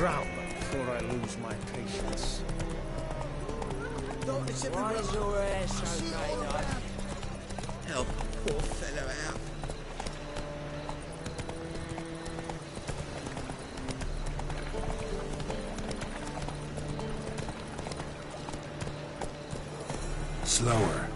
drown before I lose my patience. Why is your hair so made up? Help a poor fellow out. Slower.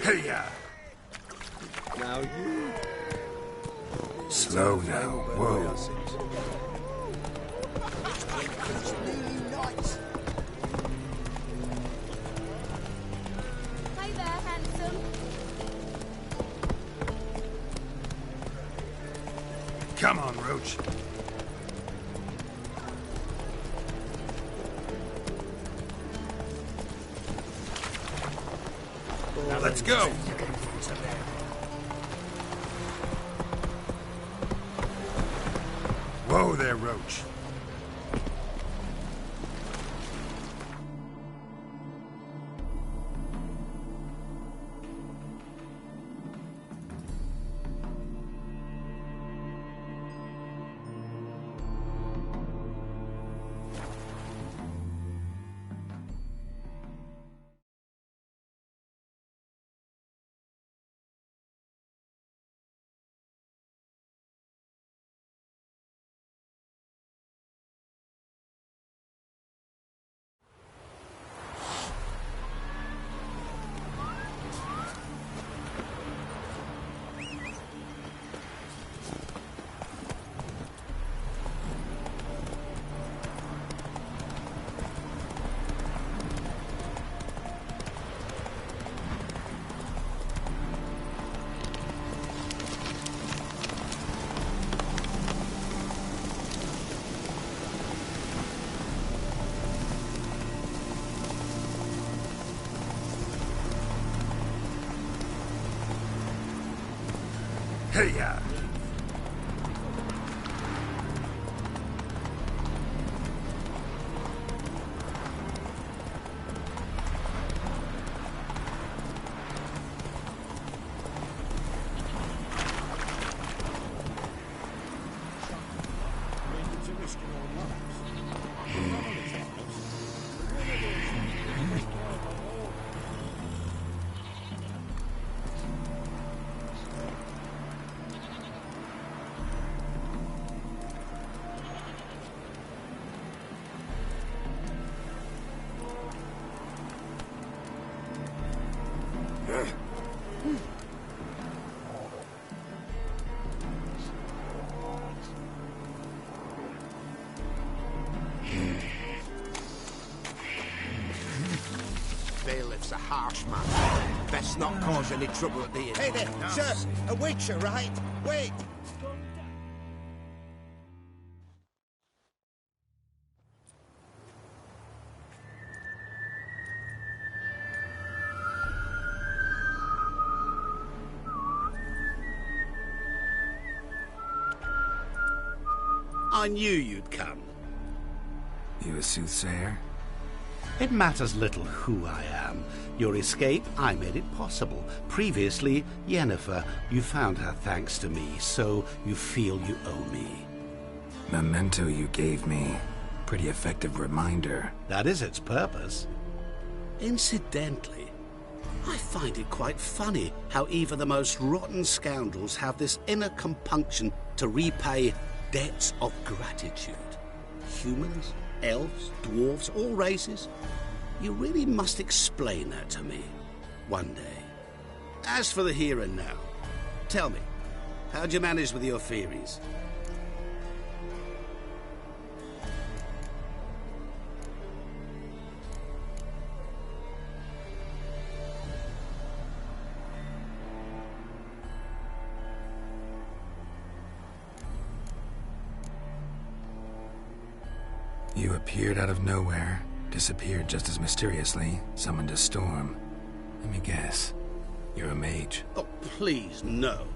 Hey-ya! Now you... Slow now, whoa. Hey there, handsome. Come on, Roach. Now let's go! Whoa there, Roach. Hey-ya! harsh, man. Best not cause any trouble at the inn. Hey there, sir! A witcher, right? Wait! I knew you'd come. You a soothsayer? It matters little who I am. Your escape, I made it possible. Previously, Yennefer, you found her thanks to me, so you feel you owe me. Memento you gave me. Pretty effective reminder. That is its purpose. Incidentally, I find it quite funny how even the most rotten scoundrels have this inner compunction to repay debts of gratitude. Humans, elves, dwarves, all races. You really must explain that to me one day. As for the here and now, tell me, how'd you manage with your theories? You appeared out of nowhere, disappeared just as mysteriously, summoned a storm. Let me guess. You're a mage. Oh, please, no.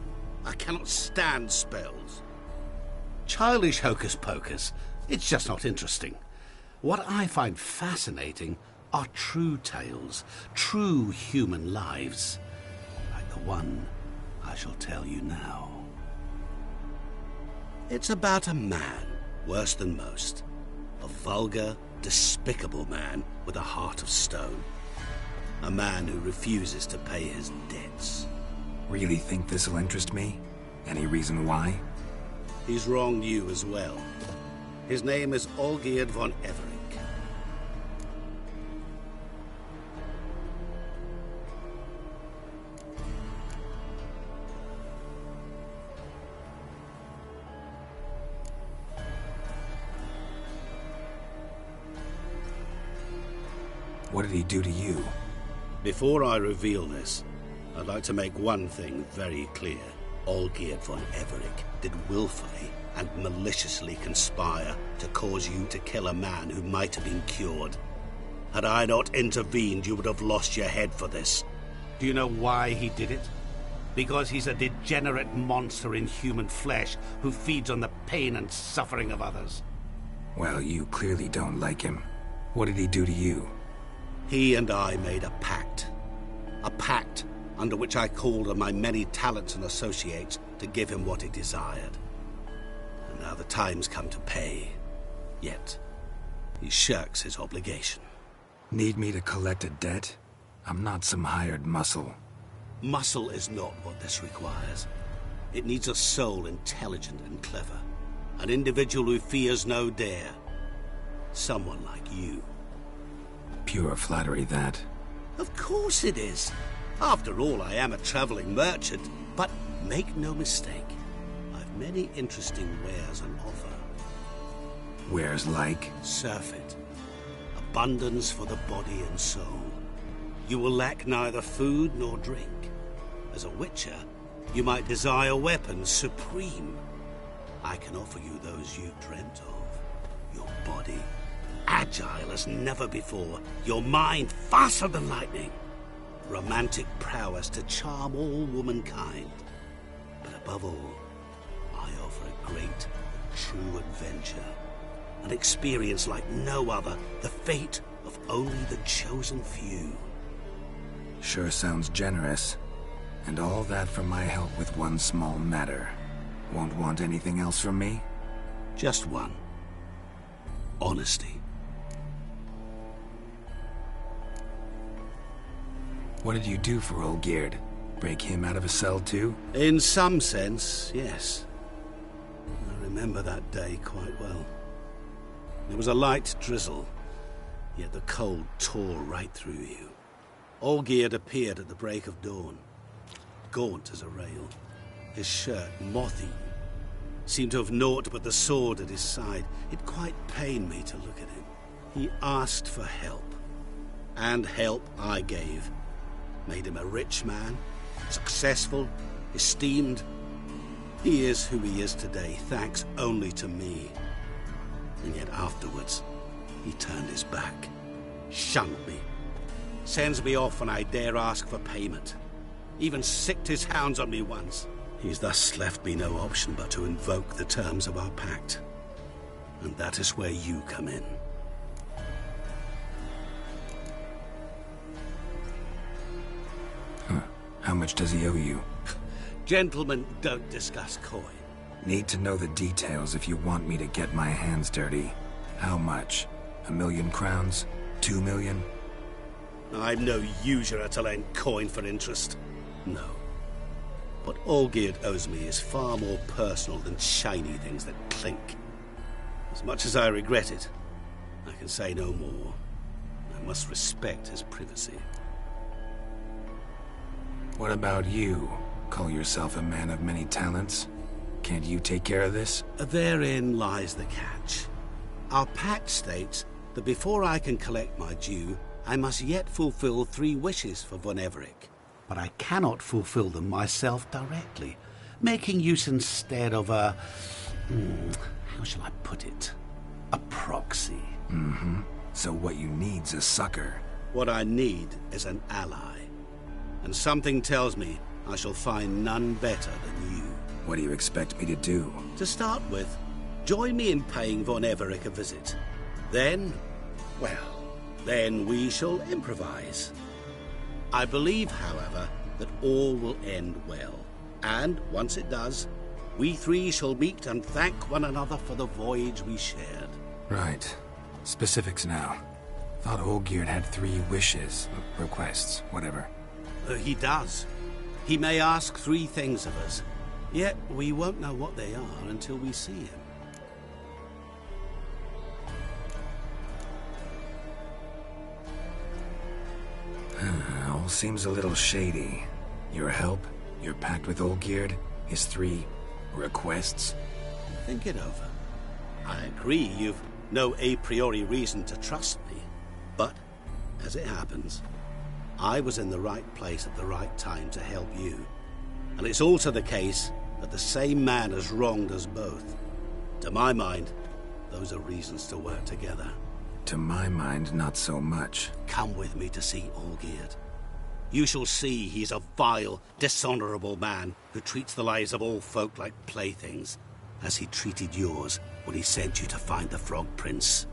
I cannot stand spells. Childish hocus-pocus. It's just not interesting. What I find fascinating are true tales, true human lives, like the one I shall tell you now. It's about a man, worse than most. A vulgar, despicable man with a heart of stone. A man who refuses to pay his debts. Really think this'll interest me? Any reason why? He's wronged you as well. His name is Olgierd von Everec. What did he do to you? Before I reveal this, I'd like to make one thing very clear. Olgierd von Everec did willfully and maliciously conspire to cause you to kill a man who might have been cured. Had I not intervened, you would have lost your head for this. Do you know why he did it? Because he's a degenerate monster in human flesh who feeds on the pain and suffering of others. Well, you clearly don't like him. What did he do to you? He and I made a pact. A pact under which I called on my many talents and associates to give him what he desired. And now the time's come to pay. Yet, he shirks his obligation. Need me to collect a debt? I'm not some hired muscle. Muscle is not what this requires. It needs a soul intelligent and clever. An individual who fears no dare. Someone like you. Pure flattery, that. Of course it is. After all, I am a traveling merchant. But make no mistake, I've many interesting wares on offer. Wares like? Surfeit. Abundance for the body and soul. You will lack neither food nor drink. As a witcher, you might desire weapons supreme. I can offer you those you've dreamt of. Your body, agile as never before. Your mind, faster than lightning. Romantic prowess to charm all womankind. But above all, I offer a great, true adventure. An experience like no other. The fate of only the chosen few. Sure sounds generous. And all that for my help with one small matter. Won't want anything else from me? Just one. Honesty. What did you do for Olgierd? Break him out of a cell too? In some sense, yes. I remember that day quite well. There was a light drizzle, yet the cold tore right through you. Olgierd appeared at the break of dawn, gaunt as a rail, his shirt moth-eaten, seemed to have naught but the sword at his side. It quite pained me to look at him. He asked for help, and help I gave, made him a rich man, successful, esteemed. He is who he is today, thanks only to me. And yet afterwards, he turned his back, shunned me, sends me off when I dare ask for payment, even sicked his hounds on me once. He's thus left me no option but to invoke the terms of our pact. And that is where you come in. How much does he owe you? Gentlemen don't discuss coin. Need to know the details if you want me to get my hands dirty. How much? 1,000,000 crowns? 2 million? I'm no usurer to lend coin for interest. No. What Olgierd owes me is far more personal than shiny things that clink. As much as I regret it, I can say no more. I must respect his privacy. What about you? Call yourself a man of many talents? Can't you take care of this? Therein lies the catch. Our pact states that before I can collect my due, I must yet fulfill 3 wishes for Von Everec. But I cannot fulfill them myself directly, making use instead of a... how shall I put it? A proxy. Mm-hmm. So what you need's a sucker. What I need is an ally. And something tells me I shall find none better than you. What do you expect me to do? To start with, join me in paying Von Everec a visit. Then, well, then we shall improvise. I believe, however, that all will end well. And once it does, we 3 shall meet and thank one another for the voyage we shared. Right. Specifics now. Thought Olgierd had 3 wishes, requests, whatever. He does. He may ask 3 things of us, yet we won't know what they are until we see him. All seems a little shady. Your help, your pact with Olgierd, his 3 requests. Think it over. I agree you've no a priori reason to trust me, but, as it happens, I was in the right place at the right time to help you. And it's also the case that the same man has wronged us both. To my mind, those are reasons to work together. To my mind, not so much. Come with me to see Olgierd. You shall see he's a vile, dishonorable man who treats the lives of all folk like playthings, as he treated yours when he sent you to find the Frog Prince.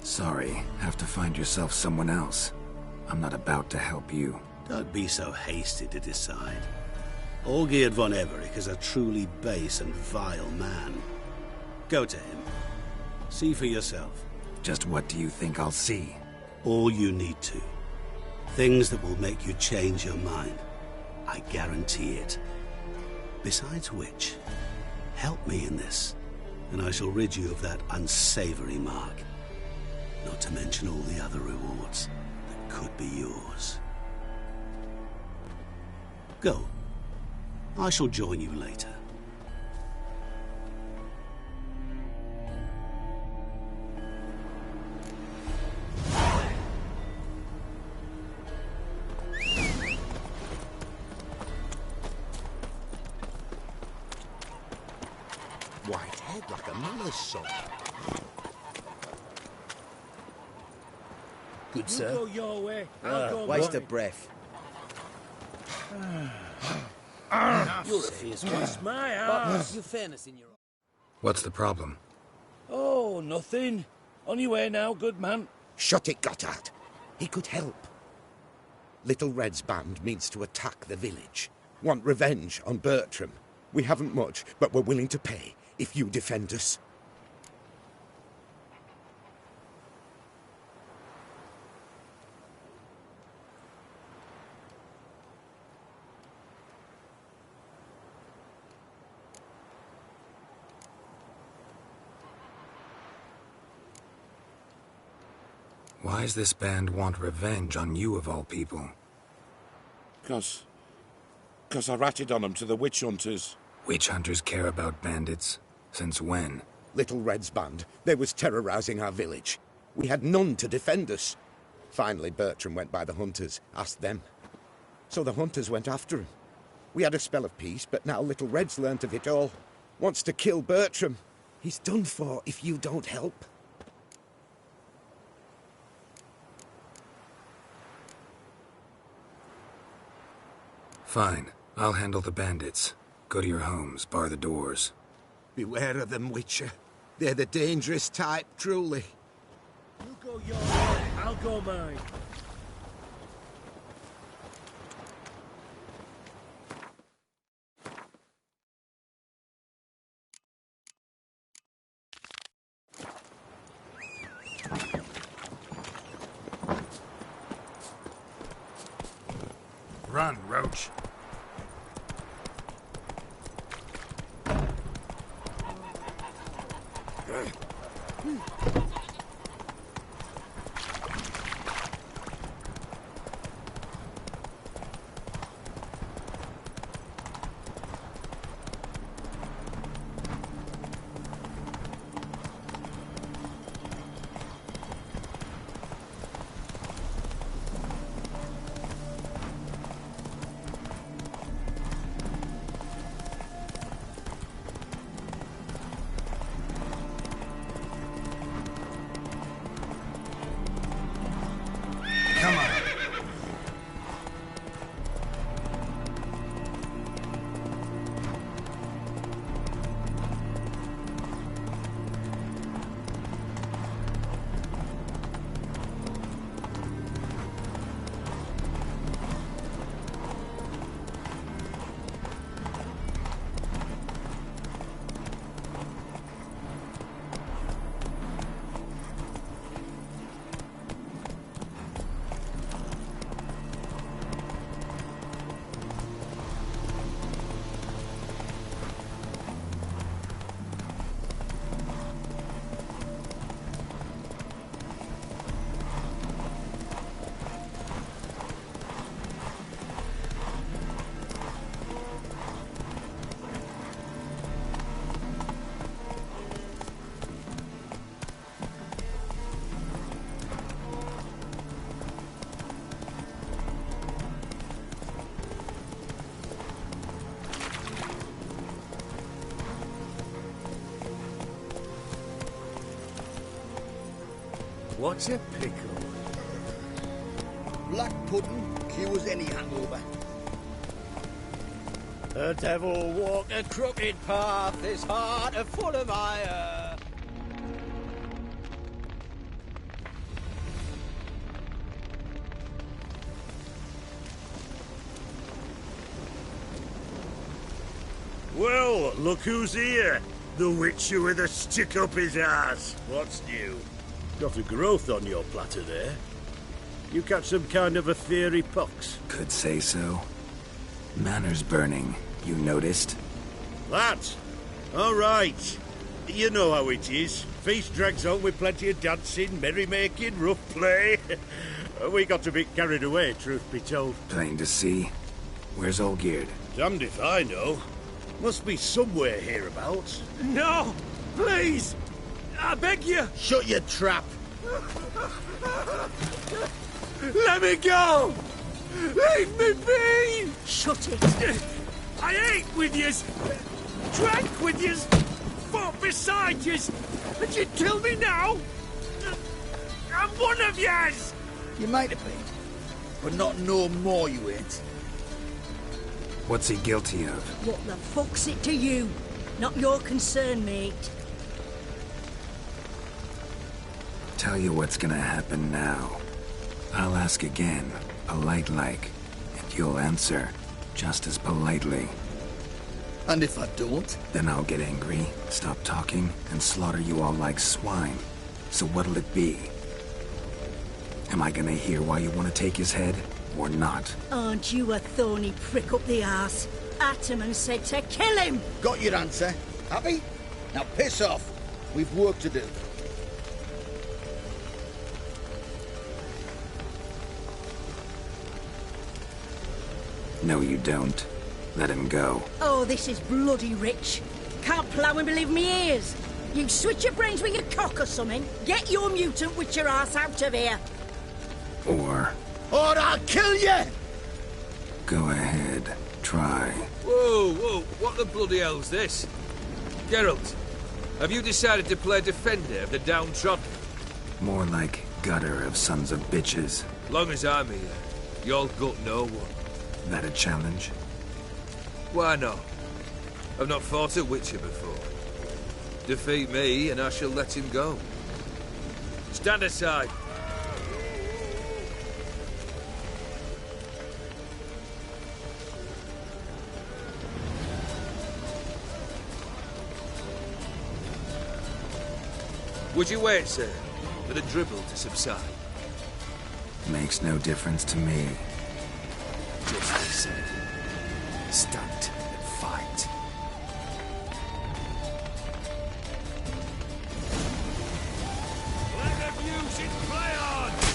Sorry, have to find yourself someone else. I'm not about to help you. Don't be so hasty to decide. Olgierd von Everec is a truly base and vile man. Go to him. See for yourself. Just what do you think I'll see? All you need to. Things that will make you change your mind. I guarantee it. Besides which, help me in this, and I shall rid you of that unsavory mark. Not to mention all the other rewards that could be yours. Go. I shall join you later. White head like a miller's son. Good, You sir. go your way. I'll go Waste mine. of breath. You're a fierce one. My ass. You've fairness in your... What's the problem? Oh, nothing. On your way now, good man. Shut it, Gotthard. He could help. Little Red's band means to attack the village. Want revenge on Bertram. We haven't much, but we're willing to pay if you defend us. Why's this band want revenge on you of all people? 'Cause I ratted on them to the witch hunters. Witch hunters care about bandits? Since when? Little Red's band, they was terrorizing our village. We had none to defend us. Finally, Bertram went by the hunters, asked them. So the hunters went after him. We had a spell of peace, but now Little Red's learnt of it all. Wants to kill Bertram. He's done for if you don't help. Fine. I'll handle the bandits. Go to your homes, bar the doors. Beware of them, Witcher. They're the dangerous type, truly. You go your way, I'll go mine. Run, Roach. Come on. What's a pickle? Black pudding cures any hangover. The devil walked a crooked path, his heart a full of ire. Well, look who's here. The Witcher with a stick up his ass. What's new? Got a growth on your platter there. You catch some kind of a theory pox? Could say so. Manor's burning. You noticed? That? All right. You know how it is. Feast drags on with plenty of dancing, merrymaking, rough play. We got a bit carried away, truth be told. Plain to see. Where's Olgierd? Damned if I know. Must be somewhere hereabouts. No! Please! I beg you! Shut your trap. Let me go! Leave me be! Shut it! I ate with yous, drank with yous, fought beside yous, and you kill me now? I'm one of yous! You might have been, but not no more you ain't. What's he guilty of? What the fuck's it to you? Not your concern, mate. Tell you what's gonna happen now. I'll ask again, polite-like, and you'll answer just as politely. And if I don't? Then I'll get angry, stop talking, and slaughter you all like swine. So what'll it be? Am I gonna hear why you want to take his head, or not? Aren't you a thorny prick up the arse? Ataman said to kill him! Got your answer. Happy? Now piss off. We've work to do. No, you don't. Let him go. Oh, this is bloody rich. Can't plough and believe me ears. You switch your brains with your cock or something. Get your mutant witcher ass out of here. Or I'll kill you! go ahead. Try. Whoa, what the bloody hell's this? Geralt, have you decided to play defender of the downtrodden? More like gutter of sons of bitches. Long as I'm here, you'll gut no one. That a challenge? Why not? I've not fought a witcher before. Defeat me, and I shall let him go. Stand aside. Would you wait, sir, for the dribble to subside? Makes no difference to me. Just a second. Stand and fight. Let the music play on!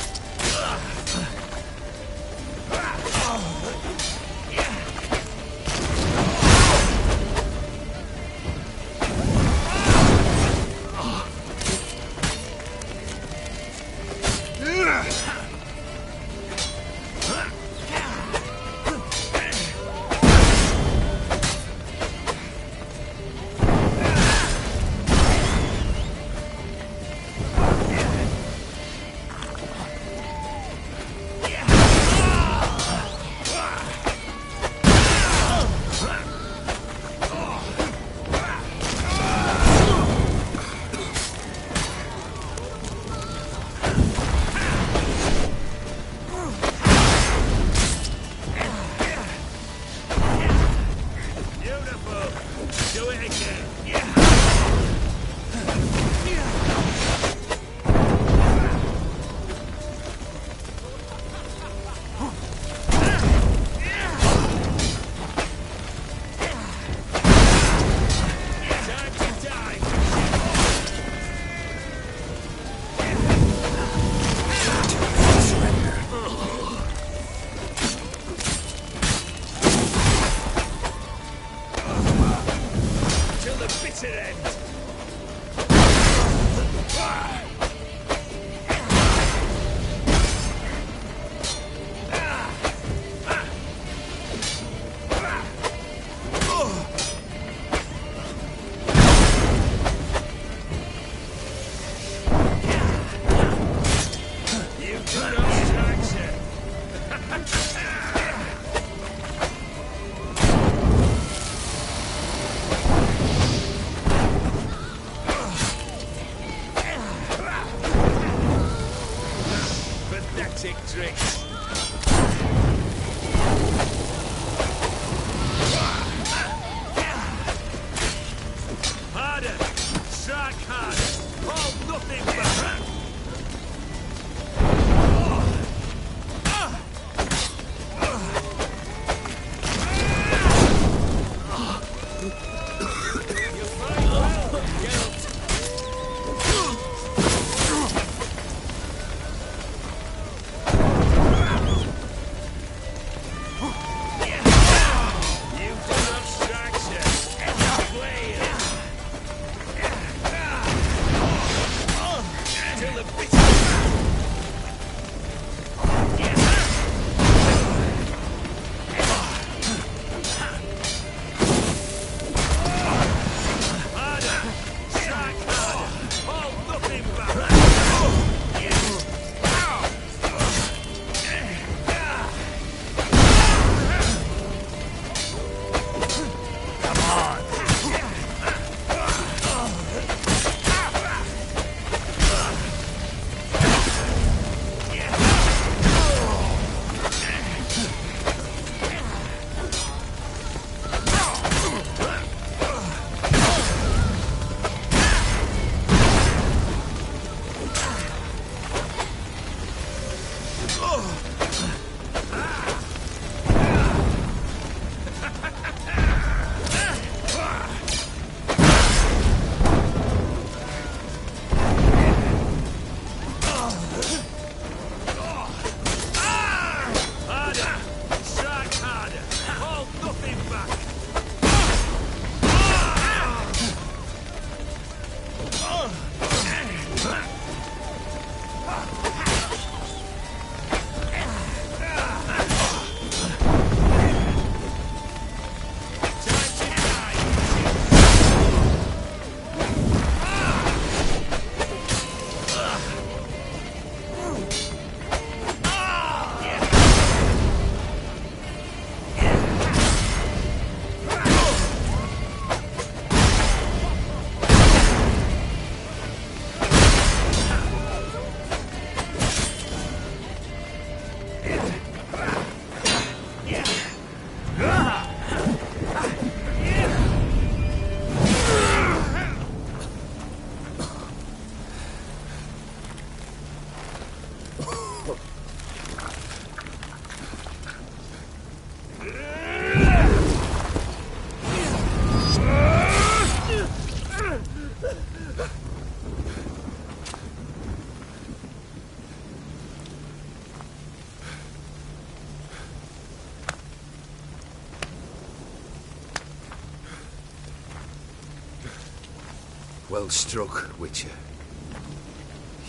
Well struck, Witcher.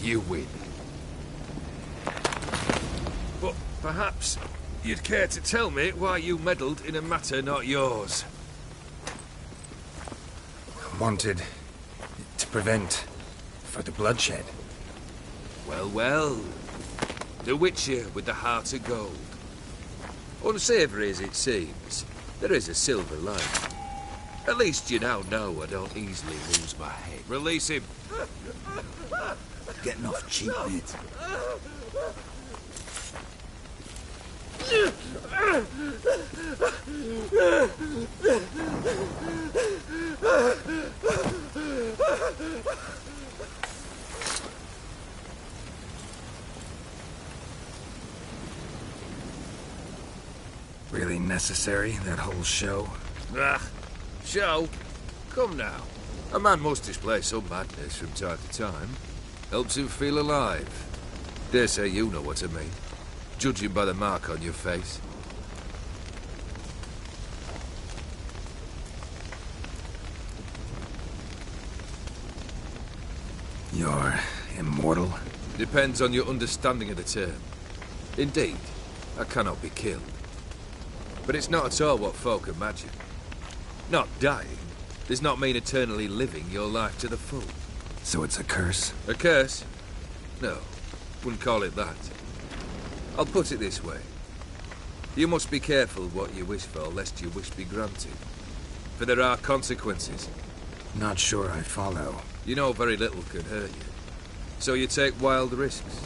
You win. But perhaps you'd care to tell me why you meddled in a matter not yours. Wanted to prevent further bloodshed. Well, well. The Witcher with the heart of gold. Unsavoury as it seems, there is a silver lining. At least you now know I don't easily lose my head. Release him. Getting off cheap, mate. Really necessary, that whole show? Ah, show? Come now. A man must display some madness from time to time. Helps him feel alive. Dare say you know what I mean. Judging by the mark on your face. You're immortal? Depends on your understanding of the term. Indeed, I cannot be killed. But it's not at all what folk imagine. Not dying does not mean eternally living your life to the full. So it's a curse? A curse? No, wouldn't call it that. I'll put it this way. You must be careful what you wish for, lest your wish be granted. For there are consequences. Not sure I follow. You know very little can hurt you. So you take wild risks.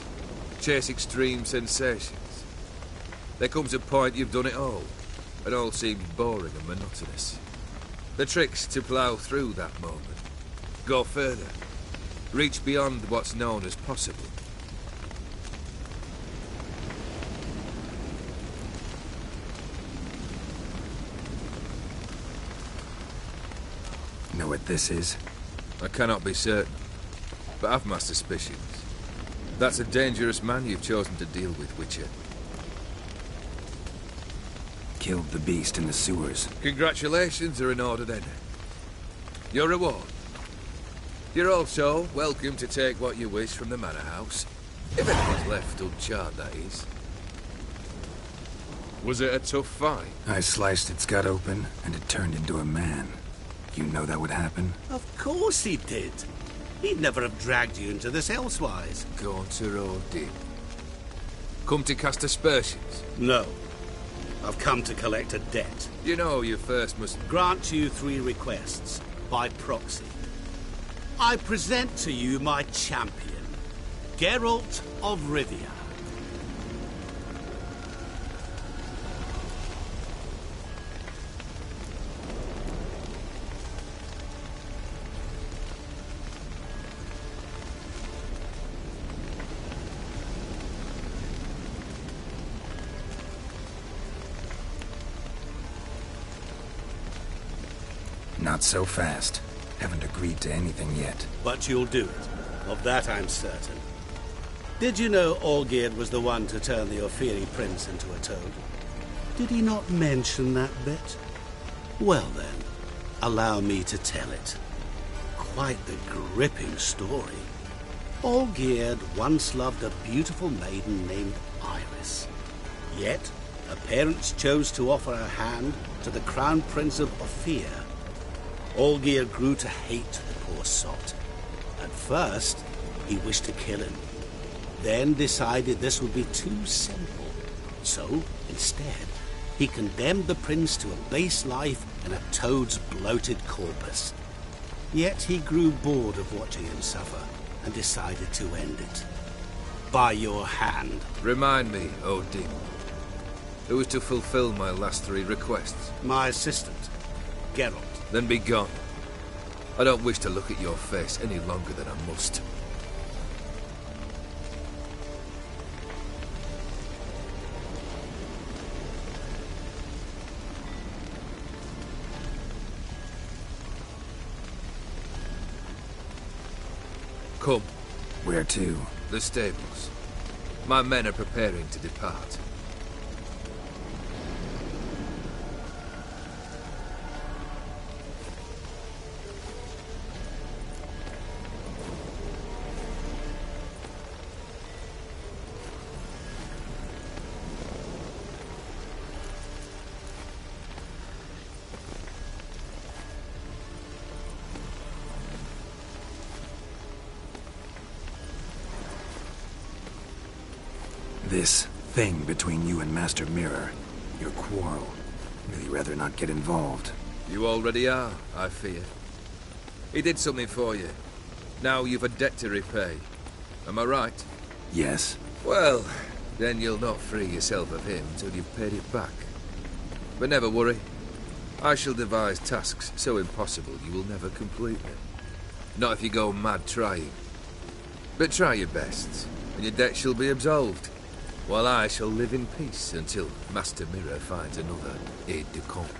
Chase extreme sensations. There comes a point you've done it all. And all seems boring and monotonous. The trick's to plough through that moment. Go further. Reach beyond what's known as possible. Know what this is? I cannot be certain, but I've my suspicions. That's a dangerous man you've chosen to deal with, Witcher. Killed the beast in the sewers. Congratulations are in order then. Your reward. You're also welcome to take what you wish from the manor house. If anything's left uncharred, that is. Was it a tough fight? I sliced its gut open, and it turned into a man. You know that would happen? Of course he did. He'd never have dragged you into this elsewise. Gaunter Odin. Come to cast aspersions? No. I've come to collect a debt. You know you first must... Grant you 3 requests, by proxy. I present to you my champion, Geralt of Rivia. Not so fast. Haven't agreed to anything yet. But you'll do it. Of that I'm certain. Did you know Olgierd was the one to turn the Ophiri prince into a toad? Did he not mention that bit? Well then, allow me to tell it. Quite the gripping story. Olgierd once loved a beautiful maiden named Iris. Yet, her parents chose to offer her hand to the Crown Prince of Ophir. Olgierd grew to hate the poor sot. At first, he wished to kill him. Then decided this would be too simple. So, instead, he condemned the prince to a base life in a toad's bloated corpus. Yet he grew bored of watching him suffer and decided to end it. By your hand. Remind me, Odin. Who is to fulfill my last 3 requests? My assistant, Geralt. Then be gone. I don't wish to look at your face any longer than I must. Come. Where to? The stables. My men are preparing to depart. This thing between you and Master Mirror, your quarrel, really rather not get involved. You already are, I fear. He did something for you. Now you've a debt to repay. Am I right? Yes. Well, then you'll not free yourself of him till you've paid it back. But never worry. I shall devise tasks so impossible you will never complete them. Not if you go mad trying. But try your best, and your debt shall be absolved, while I shall live in peace until Master Mirror finds another aide-de-camp.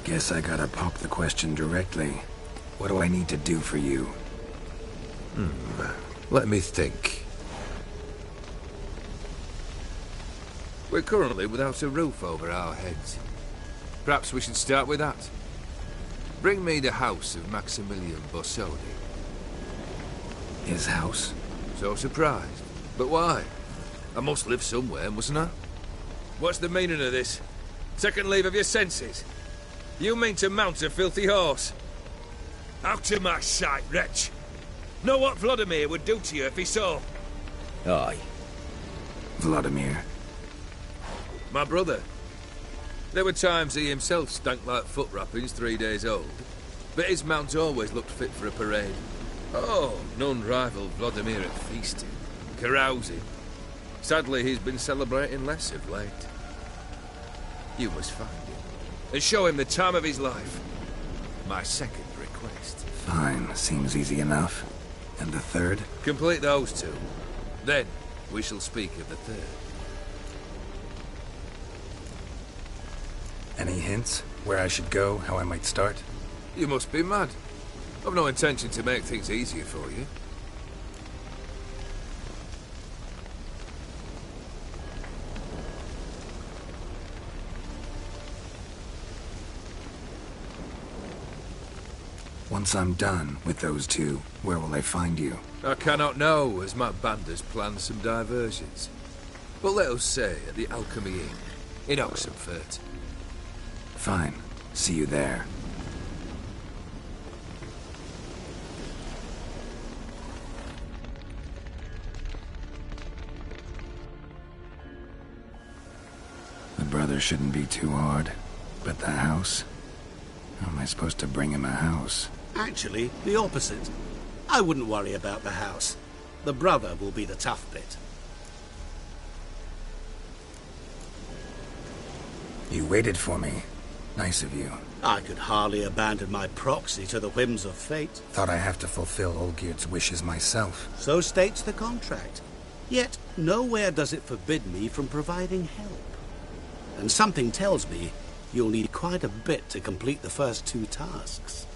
Guess I gotta pop the question directly. What do I need to do for you? Let me think. We're currently without a roof over our heads. Perhaps we should start with that. Bring me the house of Maximilian Borsodi. His house? So surprised. But why? I must live somewhere, mustn't I? What's the meaning of this? Second leave of your senses? You mean to mount a filthy horse? Out of my sight, wretch! Know what Vladimir would do to you if he saw? Aye. Vladimir. My brother. There were times he himself stank like foot wrappings 3 days old, but his mount always looked fit for a parade. Oh, none rivaled Vladimir at feasting, carousing. Sadly, he's been celebrating less of late. You must find him, and show him the time of his life. My second request. Fine, seems easy enough. And the third? Complete those two. Then, we shall speak of the third. Any hints? Where I should go, how I might start? You must be mad. I've no intention to make things easier for you. Once I'm done with those two, where will I find you? I cannot know, as my band has planned some diversions. But let us say at the Alchemy Inn, in Oxenfurt. Fine. See you there. The brother shouldn't be too hard. But the house? How am I supposed to bring him a house? Actually, the opposite. I wouldn't worry about the house. The brother will be the tough bit. You waited for me. Nice of you. I could hardly abandon my proxy to the whims of fate. Thought I have to fulfill Olgierd's wishes myself. So states the contract. Yet, nowhere does it forbid me from providing help. And something tells me you'll need quite a bit to complete the first two tasks.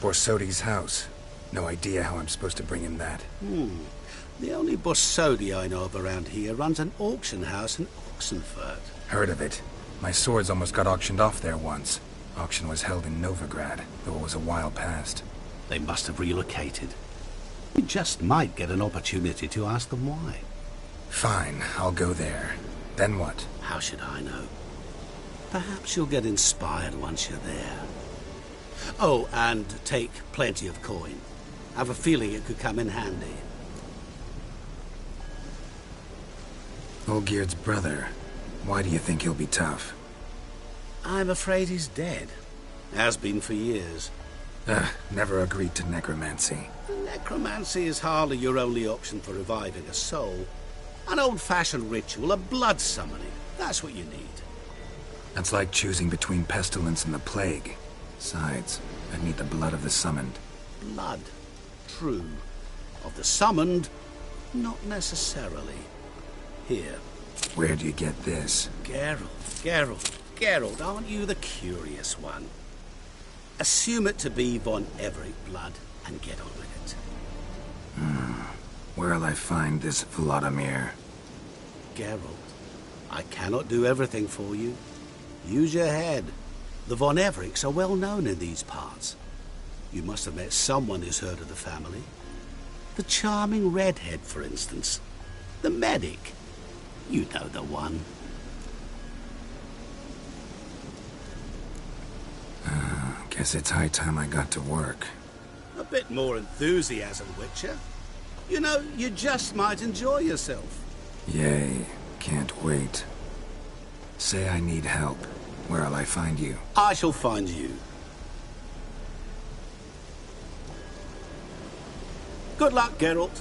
Borsodi's house. No idea how I'm supposed to bring him that. The only Borsodi I know of around here runs an auction house in Oxenfurt. Heard of it. My swords almost got auctioned off there once. Auction was held in Novigrad, though it was a while past. They must have relocated. We just might get an opportunity to ask them why. Fine, I'll go there. Then what? How should I know? Perhaps you'll get inspired once you're there. Oh, and take plenty of coin. Have a feeling it could come in handy. Olgierd's brother. Why do you think he'll be tough? I'm afraid he's dead. Has been for years. Never agreed to necromancy. Necromancy is hardly your only option for reviving a soul. An old-fashioned ritual, a blood summoning. That's what you need. That's like choosing between pestilence and the plague. Besides, I need the blood of the summoned. Blood. True. Of the summoned, not necessarily. Here. Where do you get this? Geralt, aren't you the curious one? Assume it to be von Everett blood and get on with it. Where'll I find this Vladimir? Geralt, I cannot do everything for you. Use your head. The von Evericks are well known in these parts. You must have met someone who's heard of the family. The charming redhead, for instance. The medic. You know the one. Guess it's high time I got to work. A bit more enthusiasm, Witcher. You know, you just might enjoy yourself. Yay. Can't wait. Say I need help. Where'll I find you? I shall find you. Good luck, Geralt.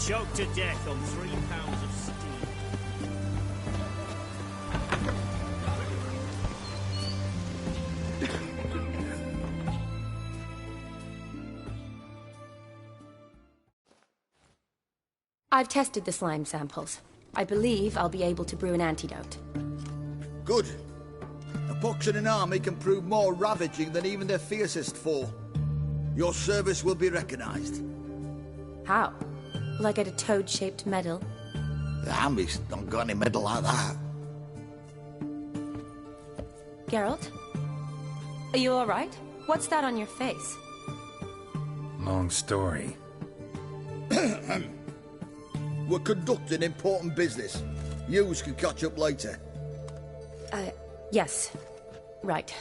choked to death on 3 pounds of steam. I've tested the slime samples. I believe I'll be able to brew an antidote. Good. A pox in an army can prove more ravaging than even their fiercest foe. Your service will be recognized. How? Will I get a toad-shaped medal? The army's not got any medal like that. Geralt? Are you alright? What's that on your face? Long story. We're conducting important business. Yous can catch up later. Yes. Right.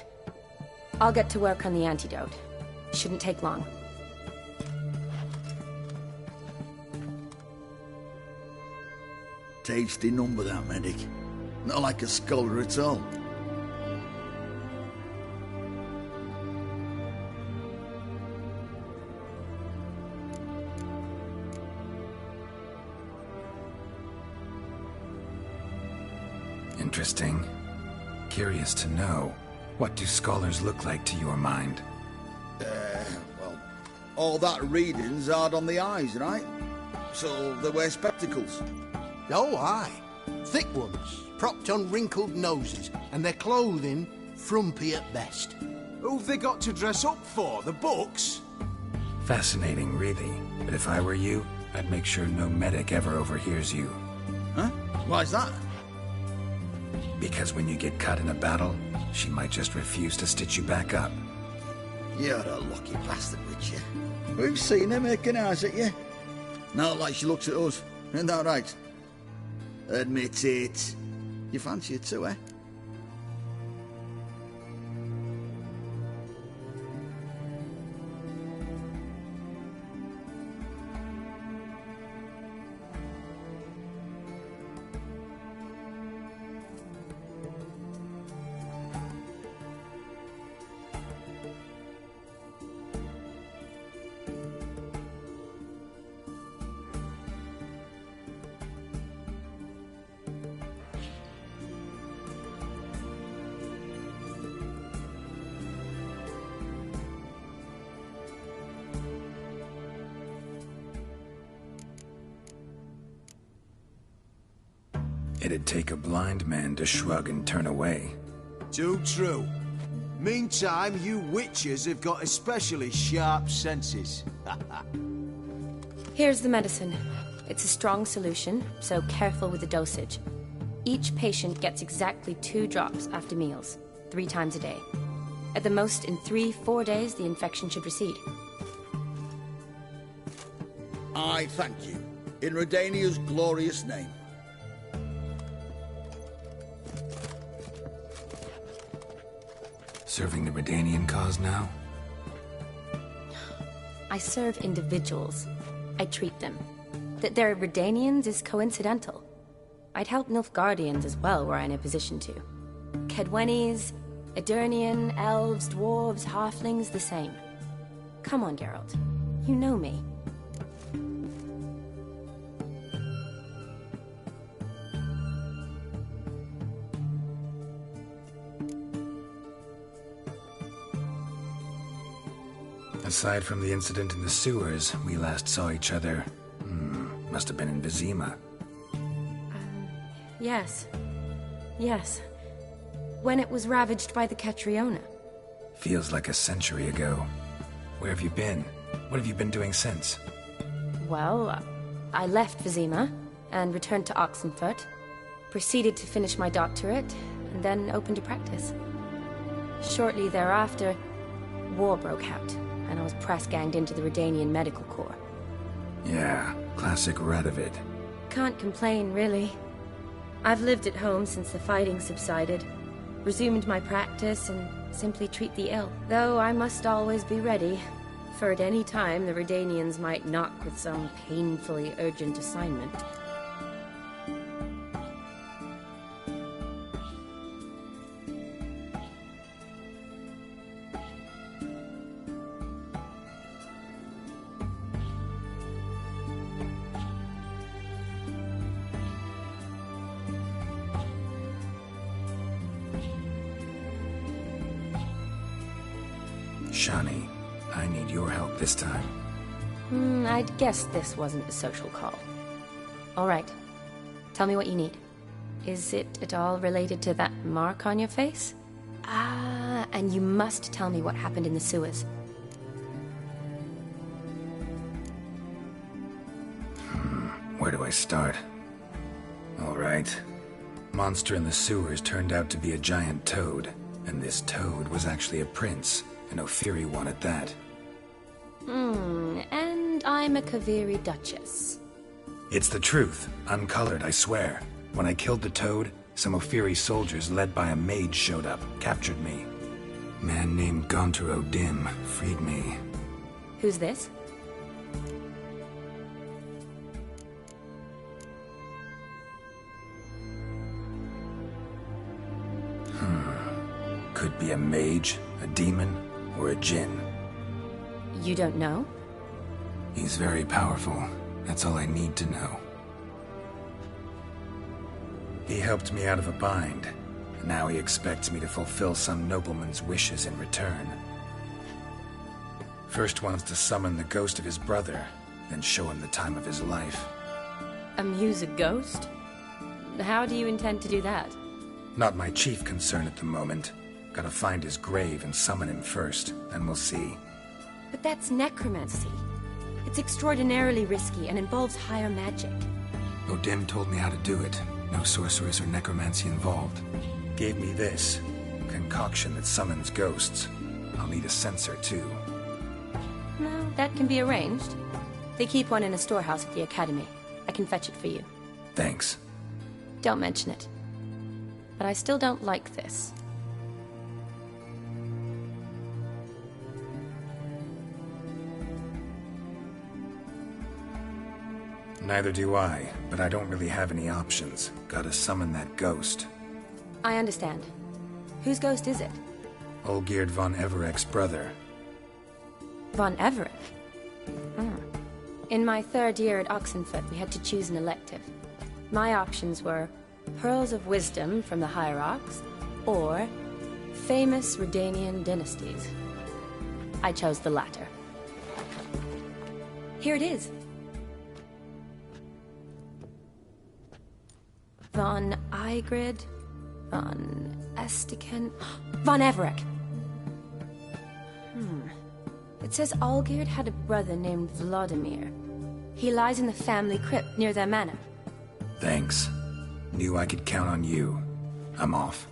I'll get to work on the antidote. Shouldn't take long. Tasty number, that medic. Not like a scholar at all. Interesting. Curious to know, what do scholars look like to your mind? Well, all that reading's hard on the eyes, right? So they wear spectacles. Oh, aye. Thick ones, propped on wrinkled noses, and their clothing frumpy at best. Who've they got to dress up for? The books? Fascinating, really. But if I were you, I'd make sure no medic ever overhears you. Huh? Why's that? Because when you get caught in a battle, she might just refuse to stitch you back up. You're a lucky bastard, Witcher. We've seen her making eyes at you. Not like she looks at us. Isn't that right? Admit it. You fancy it too, eh? It'd take a blind man to shrug and turn away. Too true. Meantime, you witches have got especially sharp senses. Here's the medicine. It's a strong solution, so careful with the dosage. Each patient gets exactly 2 drops after meals, 3 times a day. At the most, in 3-4 days, the infection should recede. I thank you. In Redania's glorious name. Serving the Redanian cause now? I serve individuals. I treat them. That they're Redanians is coincidental. I'd help Nilfgaardians as well were I in a position to. Kedwenis, Edirnian, elves, dwarves, halflings, the same. Come on, Geralt. You know me. Aside from the incident in the sewers, we last saw each other... must have been in Vizima. Yes. Yes. When it was ravaged by the Catriona. Feels like a century ago. Where have you been? What have you been doing since? Well, I left Vizima and returned to Oxenfurt. Proceeded to finish my doctorate, and then opened a practice. Shortly thereafter, war broke out, and I was press-ganged into the Redanian Medical Corps. Yeah, classic Radovid. Can't complain, really. I've lived at home since the fighting subsided, resumed my practice, and simply treat the ill. Though I must always be ready, for at any time the Redanians might knock with some painfully urgent assignment. Shani, I need your help this time. I'd guess this wasn't a social call. All right. Tell me what you need. Is it at all related to that mark on your face? Ah, and you must tell me what happened in the sewers. Where do I start? All right. Monster in the sewers turned out to be a giant toad, and this toad was actually a prince, an Ophiri one at that. And I'm a Kaviri Duchess. It's the truth, uncolored, I swear. When I killed the toad, some Ophiri soldiers led by a mage showed up, captured me. A man named Gaunter O'Dim freed me. Who's this? Could be a mage, a demon, or a djinn. You don't know? He's very powerful. That's all I need to know. He helped me out of a bind. Now he expects me to fulfill some nobleman's wishes in return. First wants to summon the ghost of his brother, then show him the time of his life. Amuse a ghost? How do you intend to do that? Not my chief concern at the moment. Gotta find his grave and summon him first, then we'll see. But that's necromancy. It's extraordinarily risky and involves higher magic. O'Dim told me how to do it. No sorceress or necromancy involved. Gave me this concoction that summons ghosts. I'll need a censer too. No, that can be arranged. They keep one in a storehouse at the academy. I can fetch it for you. Thanks. Don't mention it. But I still don't like this. Neither do I, but I don't really have any options. Gotta summon that ghost. I understand. Whose ghost is it? Olgierd von Everek's brother. Von Everek? In my third year at Oxenford, we had to choose an elective. My options were Pearls of Wisdom from the Hierarchs, or Famous Redanian Dynasties. I chose the latter. Here it is. Von Igrid, Von Estiken, Von Everek. It says Olgierd had a brother named Vladimir. He lies in the family crypt near their manor. Thanks. Knew I could count on you. I'm off.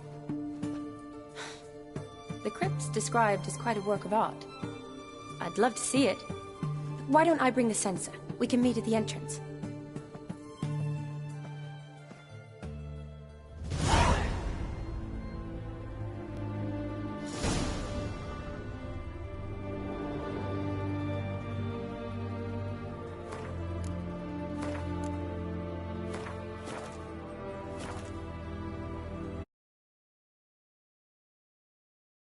The crypt's described as quite a work of art. I'd love to see it. Why don't I bring the censer? We can meet at the entrance.